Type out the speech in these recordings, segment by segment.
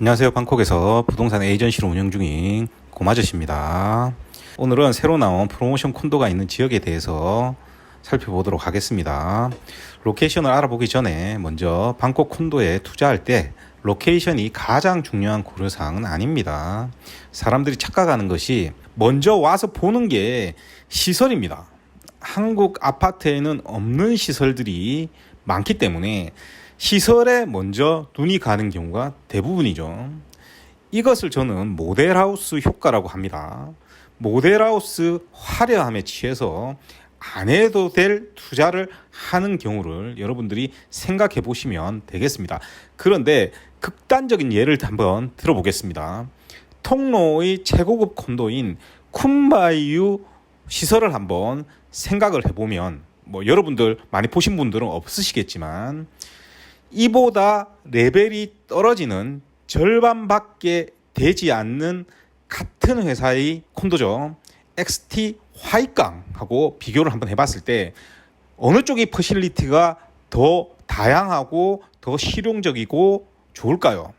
안녕하세요. 방콕에서 부동산 에이전시를 운영 중인 고마저씨입니다. 오늘은 새로 나온 프로모션 콘도가 있는 지역에 대해서 살펴보도록 하겠습니다. 로케이션을 알아보기 전에 먼저 방콕 콘도에 투자할 때 로케이션이 가장 중요한 고려사항은 아닙니다. 사람들이 착각하는 것이 먼저 와서 보는 게 시설입니다. 한국 아파트에는 없는 시설들이 많기 때문에 시설에 먼저 눈이 가는 경우가 대부분이죠. 이것을 저는 모델하우스 효과라고 합니다. 모델하우스 화려함에 취해서 안 해도 될 투자를 하는 경우를 여러분들이 생각해 보시면 되겠습니다. 그런데 극단적인 예를 한번 들어보겠습니다. 통로의 최고급 콘도인 쿤바이유 시설을 한번 생각을 해보면 여러분들 많이 보신 분들은 없으시겠지만 이보다 레벨이 떨어지는 절반밖에 되지 않는 같은 회사의 콘도죠. XT 화이강하고 비교를 한번 해봤을 때 어느 쪽이 퍼실리티가 더 다양하고 더 실용적이고 좋을까요?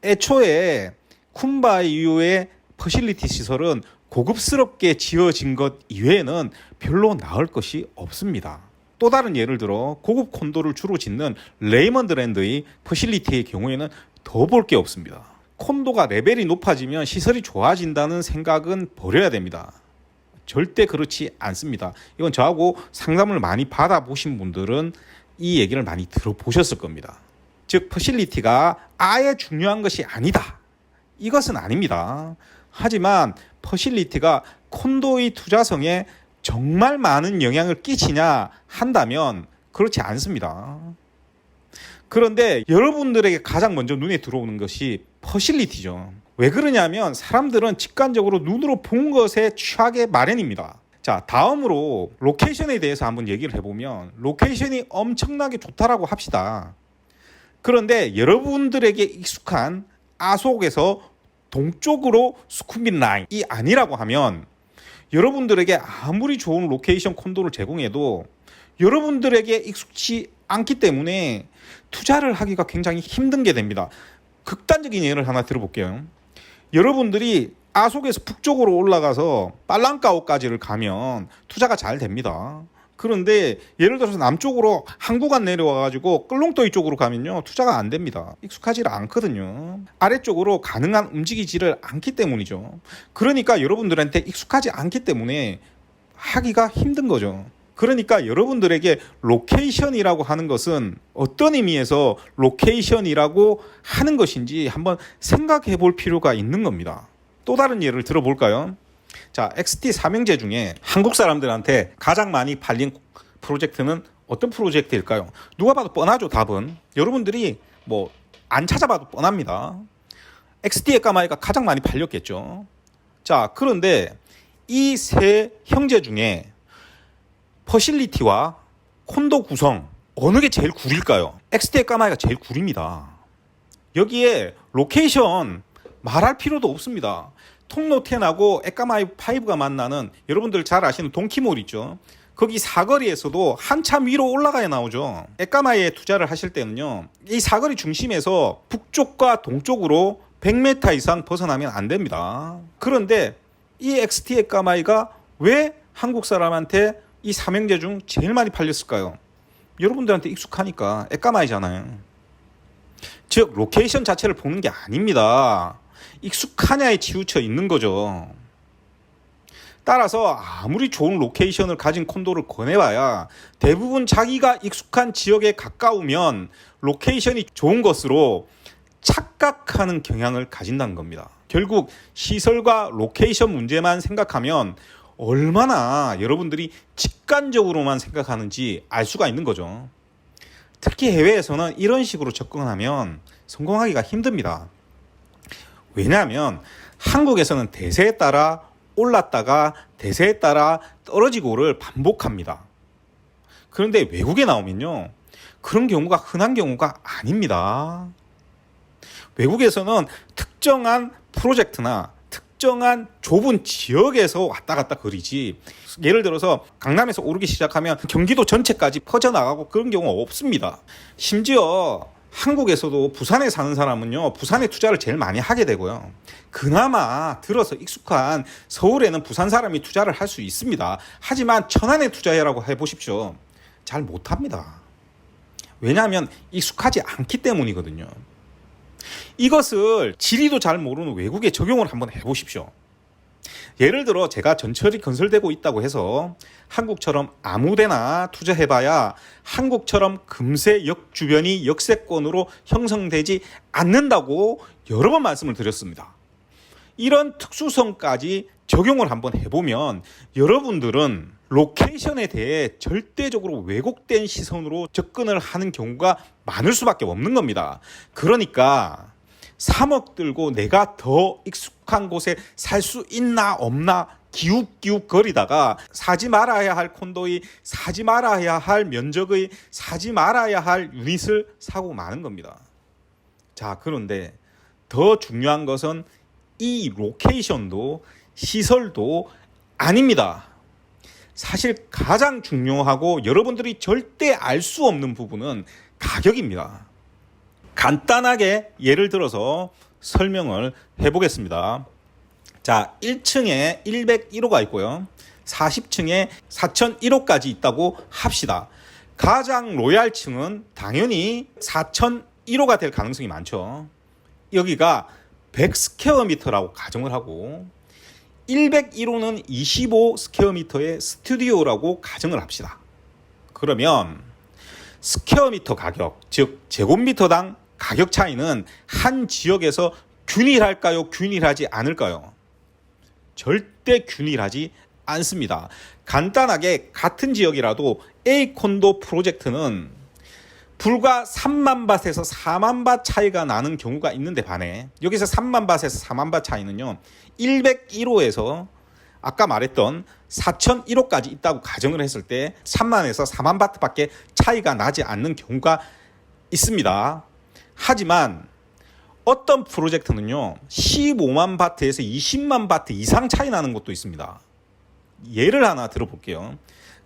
애초에 쿤바이유의 퍼실리티 시설은 고급스럽게 지어진 것 이외에는 별로 나을 것이 없습니다. 또 다른 예를 들어 고급 콘도를 주로 짓는 레이먼드랜드의 퍼실리티의 경우에는 더 볼 게 없습니다. 콘도가 레벨이 높아지면 시설이 좋아진다는 생각은 버려야 됩니다. 절대 그렇지 않습니다. 이건 저하고 상담을 많이 받아보신 분들은 이 얘기를 많이 들어보셨을 겁니다. 즉 퍼실리티가 아예 중요한 것이 아니다. 이것은 아닙니다. 하지만 퍼실리티가 콘도의 투자성에 정말 많은 영향을 끼치냐 한다면 그렇지 않습니다. 그런데 여러분들에게 가장 먼저 눈에 들어오는 것이 퍼실리티죠. 왜 그러냐면 사람들은 직관적으로 눈으로 본 것에 취하게 마련입니다. 자, 다음으로 로케이션에 대해서 한번 얘기를 해보면 로케이션이 엄청나게 좋다라고 합시다. 그런데 여러분들에게 익숙한 아속에서 동쪽으로 수쿰빗 라인이 아니라고 하면 여러분들에게 아무리 좋은 로케이션 콘도를 제공해도 여러분들에게 익숙치 않기 때문에 투자를 하기가 굉장히 힘든 게 됩니다. 극단적인 예를 하나 들어볼게요. 여러분들이 아속에서 북쪽으로 올라가서 빨랑까오까지를 가면 투자가 잘 됩니다. 그런데 예를 들어서 남쪽으로 항구간 내려와가지고 끌롱도이 쪽으로 가면요 투자가 안 됩니다. 익숙하지 않거든요. 아래쪽으로 가능한 움직이지를 않기 때문이죠. 그러니까 여러분들한테 익숙하지 않기 때문에 하기가 힘든 거죠. 그러니까 여러분들에게 로케이션이라고 하는 것은 어떤 의미에서 로케이션이라고 하는 것인지 한번 생각해 볼 필요가 있는 겁니다. 또 다른 예를 들어볼까요? 자, XT 삼형제 중에 한국 사람들한테 가장 많이 팔린 프로젝트는 어떤 프로젝트일까요? 누가 봐도 뻔하죠. 답은 여러분들이 안 찾아봐도 뻔합니다. XT의 까마이가 가장 많이 팔렸겠죠. 자, 그런데 이 세 형제 중에 퍼실리티와 콘도 구성 어느 게 제일 구릴까요? XT의 까마이가 제일 구립니다. 여기에 로케이션 말할 필요도 없습니다. 통로 10하고 에까마이 5가 만나는 여러분들 잘 아시는 동키몰 있죠. 거기 사거리에서도 한참 위로 올라가야 나오죠. 에까마이에 투자를 하실 때는요. 이 사거리 중심에서 북쪽과 동쪽으로 100m 이상 벗어나면 안 됩니다. 그런데 이 XT 에까마이가 왜 한국 사람한테 이 삼형제 중 제일 많이 팔렸을까요? 여러분들한테 익숙하니까 에까마이잖아요. 즉 로케이션 자체를 보는 게 아닙니다. 익숙하냐에 치우쳐 있는 거죠. 따라서 아무리 좋은 로케이션을 가진 콘도를 권해봐야 대부분 자기가 익숙한 지역에 가까우면 로케이션이 좋은 것으로 착각하는 경향을 가진다는 겁니다. 결국 시설과 로케이션 문제만 생각하면 얼마나 여러분들이 직관적으로만 생각하는지 알 수가 있는 거죠. 특히 해외에서는 이런 식으로 접근하면 성공하기가 힘듭니다. 왜냐하면 한국에서는 대세에 따라 올랐다가 대세에 따라 떨어지고를 반복합니다. 그런데 외국에 나오면요 그런 경우가 흔한 경우가 아닙니다. 외국에서는 특정한 프로젝트나 특정한 좁은 지역에서 왔다 갔다 거리지 예를 들어서 강남에서 오르기 시작하면 경기도 전체까지 퍼져나가고 그런 경우가 없습니다. 심지어 한국에서도 부산에 사는 사람은요, 부산에 투자를 제일 많이 하게 되고요. 그나마 들어서 익숙한 서울에는 부산 사람이 투자를 할 수 있습니다. 하지만 천안에 투자해라고 해보십시오. 잘 못합니다. 왜냐하면 익숙하지 않기 때문이거든요. 이것을 지리도 잘 모르는 외국에 적용을 한번 해보십시오. 예를 들어 제가 전철이 건설되고 있다고 해서 한국처럼 아무데나 투자해봐야 한국처럼 금세 역 주변이 역세권으로 형성되지 않는다고 여러 번 말씀을 드렸습니다. 이런 특수성까지 적용을 한번 해보면 여러분들은 로케이션에 대해 절대적으로 왜곡된 시선으로 접근을 하는 경우가 많을 수밖에 없는 겁니다. 그러니까 3억 들고 내가 더 익숙한 곳에 살 수 있나 없나 기웃기웃 거리다가 사지 말아야 할 콘도의, 사지 말아야 할 면적의, 사지 말아야 할 유닛을 사고 마는 겁니다. 자, 그런데 더 중요한 것은 이 로케이션도 시설도 아닙니다. 사실 가장 중요하고 여러분들이 절대 알 수 없는 부분은 가격입니다. 간단하게 예를 들어서 설명을 해보겠습니다. 자, 1층에 101호가 있고요. 40층에 4001호까지 있다고 합시다. 가장 로얄층은 당연히 4001호가 될 가능성이 많죠. 여기가 100스퀘어미터라고 가정을 하고 101호는 25스퀘어미터의 스튜디오라고 가정을 합시다. 그러면 스퀘어미터 가격, 즉 제곱미터당 가격 차이는 한 지역에서 균일할까요? 균일하지 않을까요? 절대 균일하지 않습니다. 간단하게 같은 지역이라도 A 콘도 프로젝트는 불과 3만 밭에서 4만 밭 차이가 나는 경우가 있는데 반해 여기서 3만 밭에서 4만 밭 차이는요 101호에서 아까 말했던 4001호까지 있다고 가정을 했을 때 3만에서 4만 바트밖에 차이가 나지 않는 경우가 있습니다. 하지만 어떤 프로젝트는요 15만 바트에서 20만 바트 이상 차이 나는 것도 있습니다. 예를 하나 들어볼게요.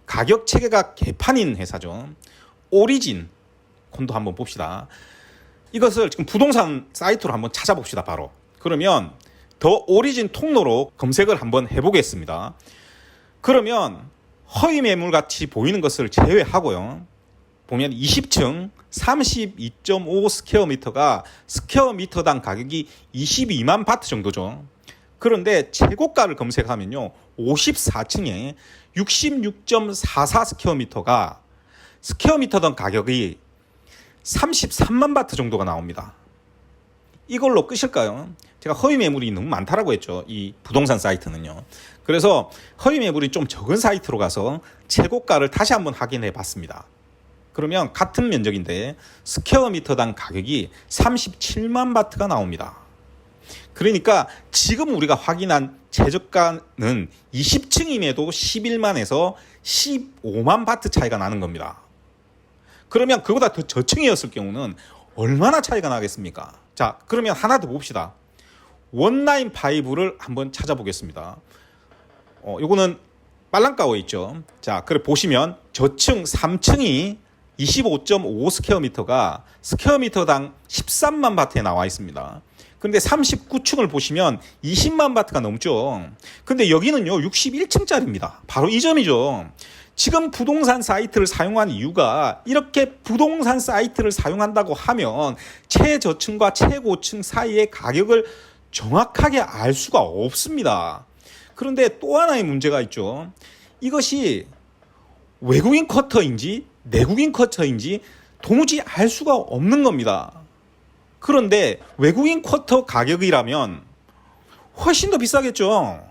가격 체계가 개판인 회사죠. 오리진 콘도 한번 봅시다. 이것을 지금 부동산 사이트로 한번 찾아봅시다. 바로 그러면 더 오리진 통로로 검색을 한번 해보겠습니다. 그러면 허위 매물 같이 보이는 것을 제외하고요. 보면 20층 32.5 스퀘어미터가 스퀘어미터당 가격이 22만 바트 정도죠. 그런데 최고가를 검색하면요. 54층에 66.44 스퀘어미터가 스퀘어미터당 가격이 33만 바트 정도가 나옵니다. 이걸로 끝일까요? 제가 허위 매물이 너무 많다라고 했죠. 이 부동산 사이트는요. 그래서 허위 매물이 좀 적은 사이트로 가서 최고가를 다시 한번 확인해 봤습니다. 그러면 같은 면적인데 스퀘어미터당 가격이 37만 바트가 나옵니다. 그러니까 지금 우리가 확인한 최저가는 20층임에도 11만에서 15만 바트 차이가 나는 겁니다. 그러면 그보다 더 저층이었을 경우는 얼마나 차이가 나겠습니까? 자, 그러면 하나 더 봅시다. 195를 한번 찾아보겠습니다. 요거는 빨랑까워 있죠. 자, 그래 보시면 저층 3층이 25.5 스퀘어미터가 스퀘어미터당 13만 바트에 나와 있습니다. 근데 39층을 보시면 20만 바트가 넘죠. 근데 여기는요 61층짜리입니다. 바로 이 점이죠. 지금 부동산 사이트를 사용한 이유가 이렇게 부동산 사이트를 사용한다고 하면 최저층과 최고층 사이의 가격을 정확하게 알 수가 없습니다. 그런데 또 하나의 문제가 있죠. 이것이 외국인 쿼터인지 내국인 쿼터인지 도무지 알 수가 없는 겁니다. 그런데 외국인 쿼터 가격이라면 훨씬 더 비싸겠죠.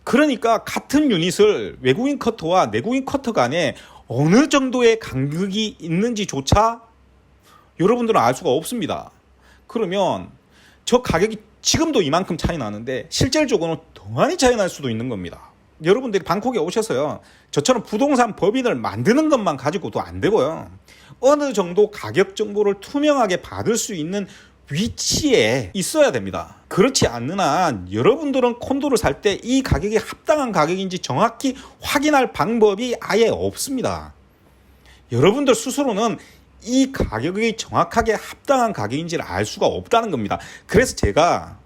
그러니까 같은 유닛을 외국인 쿼터와 내국인 쿼터 간에 어느 정도의 간극이 있는지조차 여러분들은 알 수가 없습니다. 그러면 저 가격이 지금도 이만큼 차이 나는데 실질적으로는 더 많이 차이 날 수도 있는 겁니다. 여러분들이 방콕에 오셔서요. 저처럼 부동산 법인을 만드는 것만 가지고도 안 되고요. 어느 정도 가격 정보를 투명하게 받을 수 있는 위치에 있어야 됩니다. 그렇지 않는 한 여러분들은 콘도를 살 때 이 가격이 합당한 가격인지 정확히 확인할 방법이 아예 없습니다. 여러분들 스스로는 이 가격이 정확하게 합당한 가격인지를 알 수가 없다는 겁니다. 그래서 제가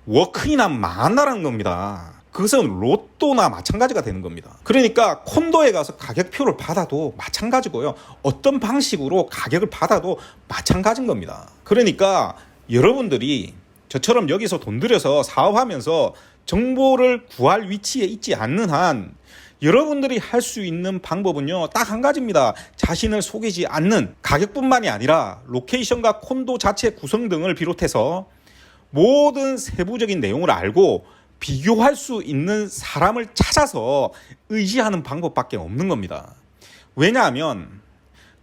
워크인이 망한다는 겁니다. 그것은 로또나 마찬가지가 되는 겁니다. 그러니까 콘도에 가서 가격표를 받아도 마찬가지고요. 어떤 방식으로 가격을 받아도 마찬가지인 겁니다. 그러니까 여러분들이 저처럼 여기서 돈 들여서 사업하면서 정보를 구할 위치에 있지 않는 한 여러분들이 할 수 있는 방법은요, 딱 한 가지입니다. 자신을 속이지 않는, 가격뿐만이 아니라 로케이션과 콘도 자체 구성 등을 비롯해서 모든 세부적인 내용을 알고 비교할 수 있는 사람을 찾아서 의지하는 방법밖에 없는 겁니다. 왜냐하면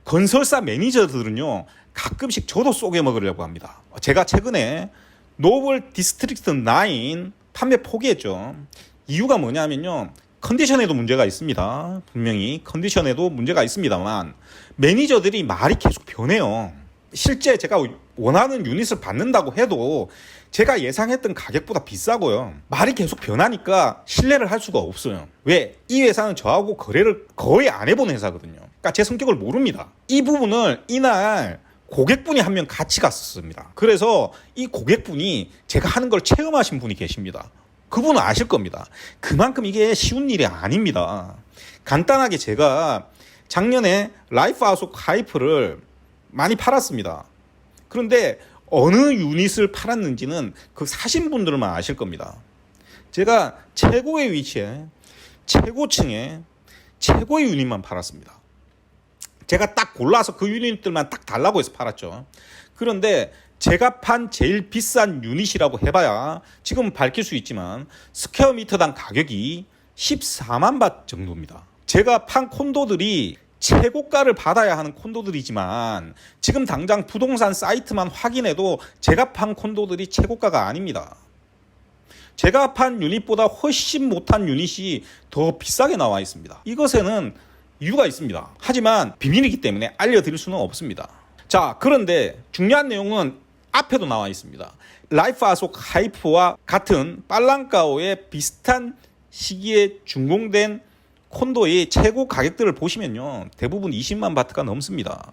건설사 매니저들은요, 가끔씩 저도 쏘게 먹으려고 합니다. 제가 최근에 노블 디스트릭트 9 판매 포기했죠. 이유가 뭐냐면요, 컨디션에도 문제가 있습니다. 분명히 컨디션에도 문제가 있습니다만 매니저들이 말이 계속 변해요. 실제 제가 원하는 유닛을 받는다고 해도 제가 예상했던 가격보다 비싸고요. 말이 계속 변하니까 신뢰를 할 수가 없어요. 왜? 이 회사는 저하고 거래를 거의 안 해본 회사거든요. 그러니까 제 성격을 모릅니다. 이 부분을 이날 고객분이 한 명 같이 갔었습니다. 그래서 이 고객분이 제가 하는 걸 체험하신 분이 계십니다. 그분은 아실 겁니다. 그만큼 이게 쉬운 일이 아닙니다. 간단하게 제가 작년에 라이프 아웃 하이프를 많이 팔았습니다. 그런데 어느 유닛을 팔았는지는 그 사신 분들만 아실 겁니다. 제가 최고의 위치에 최고층에 최고의 유닛만 팔았습니다. 제가 딱 골라서 그 유닛들만 딱 달라고 해서 팔았죠. 그런데 제가 판 제일 비싼 유닛이라고 해봐야 지금은 밝힐 수 있지만 스퀘어 미터당 가격이 14만 바 정도입니다. 제가 판 콘도들이 최고가를 받아야 하는 콘도들이지만 지금 당장 부동산 사이트만 확인해도 제가 판 콘도들이 최고가가 아닙니다. 제가 판 유닛보다 훨씬 못한 유닛이 더 비싸게 나와 있습니다. 이것에는 이유가 있습니다. 하지만 비밀이기 때문에 알려드릴 수는 없습니다. 자, 그런데 중요한 내용은 앞에도 나와 있습니다. 라이프 아속 하이프와 같은 빨랑까오의 비슷한 시기에 준공된 콘도의 최고 가격들을 보시면요, 대부분 20만 바트가 넘습니다.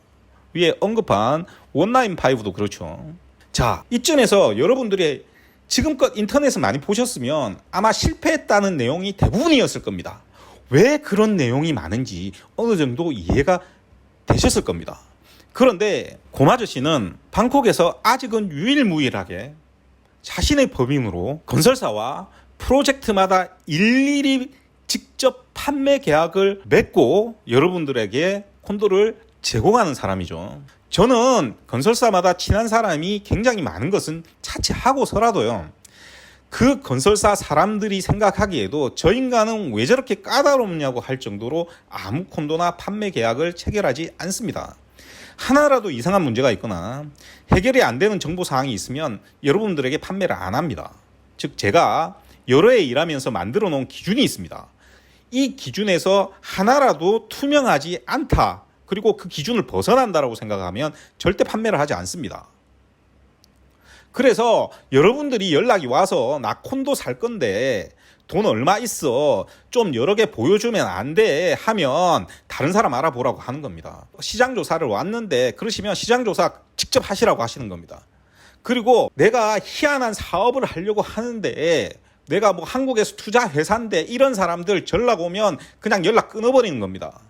위에 언급한 195도 그렇죠. 자, 이쯤에서 여러분들이 지금껏 인터넷을 많이 보셨으면 아마 실패했다는 내용이 대부분이었을 겁니다. 왜 그런 내용이 많은지 어느 정도 이해가 되셨을 겁니다. 그런데 고마저씨는 방콕에서 아직은 유일무이하게 자신의 법인으로 건설사와 프로젝트마다 일일이 직접 판매 계약을 맺고 여러분들에게 콘도를 제공하는 사람이죠. 저는 건설사마다 친한 사람이 굉장히 많은 것은 차치하고서라도요, 그 건설사 사람들이 생각하기에도 저 인간은 왜 저렇게 까다롭냐고 할 정도로 아무 콘도나 판매 계약을 체결하지 않습니다. 하나라도 이상한 문제가 있거나 해결이 안 되는 정보사항이 있으면 여러분들에게 판매를 안 합니다. 즉, 제가 여러 해 일하면서 만들어 놓은 기준이 있습니다. 이 기준에서 하나라도 투명하지 않다, 그리고 그 기준을 벗어난다라고 생각하면 절대 판매를 하지 않습니다. 그래서 여러분들이 연락이 와서 나 콘도 살 건데 돈 얼마 있어, 좀 여러 개 보여주면 안 돼 하면 다른 사람 알아보라고 하는 겁니다. 시장조사를 왔는데 그러시면 시장조사 직접 하시라고 하시는 겁니다. 그리고 내가 희한한 사업을 하려고 하는데 내가 뭐 한국에서 투자 회사인데 이런 사람들 전락 오면 그냥 연락 끊어버리는 겁니다.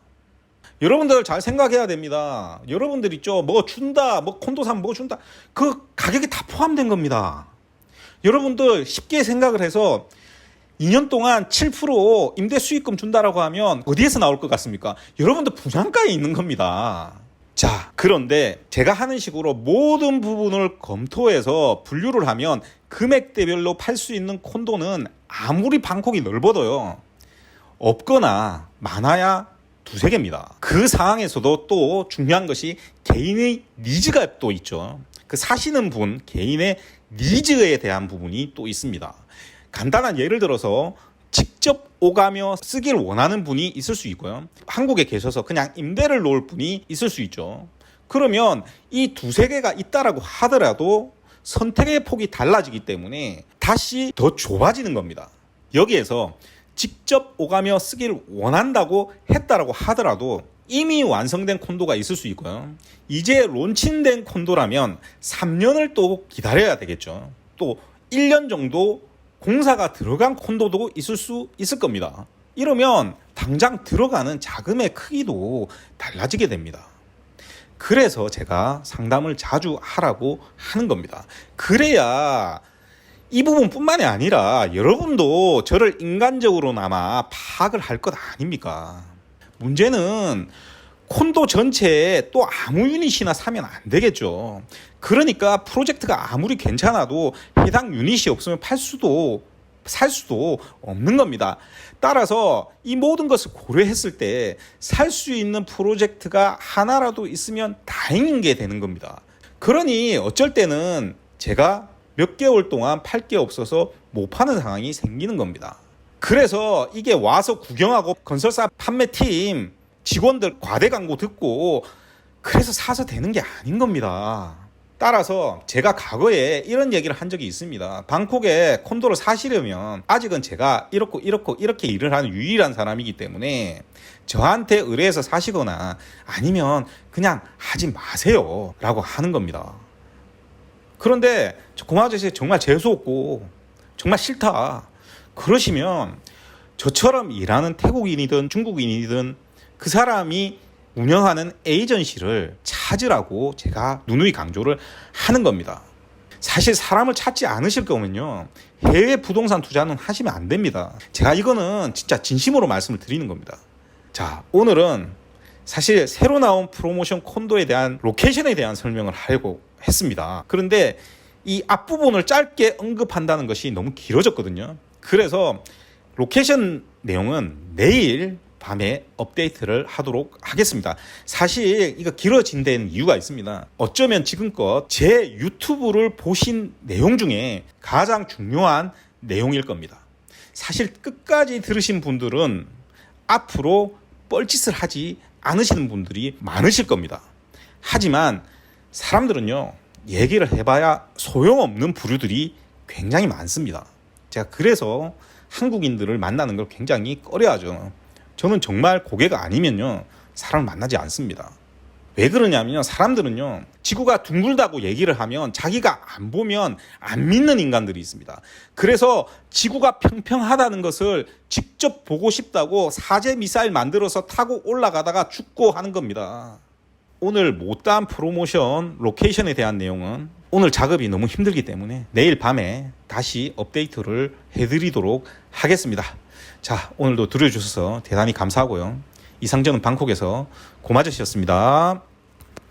여러분들 잘 생각해야 됩니다. 여러분들 있죠, 뭐 준다, 뭐 콘도 사면 뭐 준다, 그 가격이 다 포함된 겁니다. 여러분들 쉽게 생각을 해서 2년 동안 7% 임대 수익금 준다라고 하면 어디에서 나올 것 같습니까? 여러분들 분양가에 있는 겁니다. 자, 그런데 제가 하는 식으로 모든 부분을 검토해서 분류를 하면 금액대별로 팔 수 있는 콘도는 아무리 방콕이 넓어도요, 없거나 많아야 두세 개입니다. 그 상황에서도 또 중요한 것이 개인의 니즈가 또 있죠. 그 사시는 분 개인의 니즈에 대한 부분이 또 있습니다. 간단한 예를 들어서 직접 오가며 쓰길 원하는 분이 있을 수 있고요, 한국에 계셔서 그냥 임대를 놓을 분이 있을 수 있죠. 그러면 이 두세 개가 있다라고 하더라도 선택의 폭이 달라지기 때문에 다시 더 좁아지는 겁니다. 여기에서 직접 오가며 쓰길 원한다고 했다라고 하더라도 이미 완성된 콘도가 있을 수 있고요. 이제 론칭된 콘도라면 3년을 또 기다려야 되겠죠. 또 1년 정도 공사가 들어간 콘도도 있을 수 있을 겁니다. 이러면 당장 들어가는 자금의 크기도 달라지게 됩니다. 그래서 제가 상담을 자주 하라고 하는 겁니다. 그래야 이 부분뿐만이 아니라 여러분도 저를 인간적으로나마 파악을 할 것 아닙니까? 문제는 콘도 전체에 또 아무 유닛이나 사면 안 되겠죠. 그러니까 프로젝트가 아무리 괜찮아도 해당 유닛이 없으면 살 수도 없는 겁니다. 따라서 이 모든 것을 고려했을 때 살 수 있는 프로젝트가 하나라도 있으면 다행인 게 되는 겁니다. 그러니 어쩔 때는 제가 몇 개월 동안 팔 게 없어서 못 파는 상황이 생기는 겁니다. 그래서 이게 와서 구경하고 건설사 판매팀 직원들 과대 광고 듣고 그래서 사서 되는 게 아닌 겁니다. 따라서 제가 과거에 이런 얘기를 한 적이 있습니다. 방콕에 콘도를 사시려면 아직은 제가 이렇게 일을 하는 유일한 사람이기 때문에 저한테 의뢰해서 사시거나 아니면 그냥 하지 마세요 라고 하는 겁니다. 그런데 고마 아저씨 정말 재수없고 정말 싫다 그러시면 저처럼 일하는 태국인이든 중국인이든 그 사람이 운영하는 에이전시를 찾으라고 제가 누누이 강조를 하는 겁니다. 사실 사람을 찾지 않으실 거면요 해외 부동산 투자는 하시면 안 됩니다. 제가 이거는 진짜 진심으로 말씀을 드리는 겁니다. 자, 오늘은 사실 새로 나온 프로모션 콘도에 대한 로케이션에 대한 설명을 하려고 했습니다. 그런데 이 앞부분을 짧게 언급한다는 것이 너무 길어졌거든요. 그래서 로케이션 내용은 내일 밤에 업데이트를 하도록 하겠습니다. 사실 이거 길어진 데는 이유가 있습니다. 어쩌면 지금껏 제 유튜브를 보신 내용 중에 가장 중요한 내용일 겁니다. 사실 끝까지 들으신 분들은 앞으로 뻘짓을 하지 않으시는 분들이 많으실 겁니다. 하지만 사람들은요 얘기를 해봐야 소용없는 부류들이 굉장히 많습니다. 제가 그래서 한국인들을 만나는 걸 굉장히 꺼려하죠. 저는 정말 고객가 아니면요 사람을 만나지 않습니다. 왜 그러냐면요 사람들은요 지구가 둥글다고 얘기를 하면 자기가 안 보면 안 믿는 인간들이 있습니다. 그래서 지구가 평평하다는 것을 직접 보고 싶다고 사제 미사일 만들어서 타고 올라가다가 죽고 하는 겁니다. 오늘 못다한 프로모션 로케이션에 대한 내용은 오늘 작업이 너무 힘들기 때문에 내일 밤에 다시 업데이트를 해드리도록 하겠습니다. 자, 오늘도 들어주셔서 대단히 감사하고요. 이상 저는 방콕에서 고마저씨였습니다.